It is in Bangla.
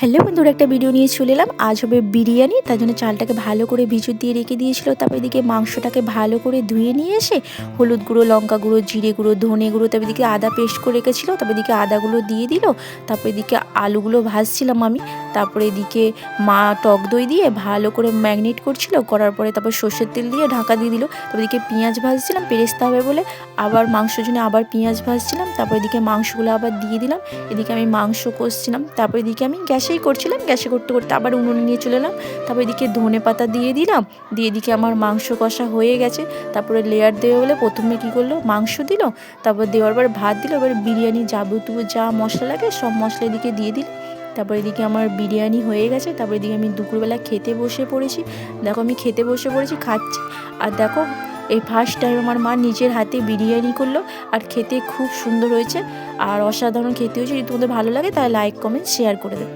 হ্যালো বন্ধুরা, একটা ভিডিও নিয়ে চলে এলাম। আজ হবে বিরিয়ানি। তার জন্য চালটাকে ভালো করে ভিজুর দিয়ে রেখে দিয়েছিল। তারপর এদিকে মাংসটাকে ভালো করে ধুয়ে নিয়ে এসে হলুদ গুঁড়ো, লঙ্কা গুঁড়ো, জিরে গুঁড়ো, ধনে গুঁড়ো, তারপর এদিকে আদা পেস্ট করে রেখেছিল। তারপর এদিকে আদাগুলো দিয়ে দিল। তারপর এদিকে আলুগুলো ভাজছিলাম আমি। তারপরে এদিকে মা টক দই দিয়ে ভালো করে ম্যাগনেট করছিল, করার পরে তারপর সর্ষের তেল দিয়ে ঢাকা দিয়ে দিল। তারপর এদিকে পেঁয়াজ ভাজছিলাম, পেরেস্তা হবে বলে আবার মাংসের জন্য আবার পেঁয়াজ ভাজছিলাম। তারপর এদিকে মাংসগুলো আবার দিয়ে দিলাম। এদিকে আমি মাংস কষছিলাম। তারপর এদিকে আমি গ্যাসেই করছিলাম, গ্যাসে করতে করতে আবার উনুনে নিয়ে চলে এলাম। তারপর এদিকে ধনে পাতা দিয়ে দিলাম, দিয়ে এদিকে আমার মাংস কষা হয়ে গেছে। তারপরে লেয়ার দেবে বলে প্রথমে কী করলো, মাংস দিল, তারপর দেওয়ার পর ভাত দিল। এবার বিরিয়ানি যাবতীয় যা মশলা লাগে সব মশলা এদিকে দিয়ে দিল। তারপর এদিকে আমার বিরিয়ানি হয়ে গেছে। তারপর এদিকে আমি দুপুরবেলা খেতে বসে পড়েছি। দেখো আমি খেতে বসে পড়েছি, খাচ্ছি। আর দেখো এই ফার্স্ট টাইম আমার মা নিজের হাতে বিরিয়ানি করলো, আর খেতে খুব সুন্দর হয়েছে, আর অসাধারণ খেতে হয়েছে। যদি তোমাদের ভালো লাগে তাহলে লাইক, কমেন্ট, শেয়ার করে দেবে।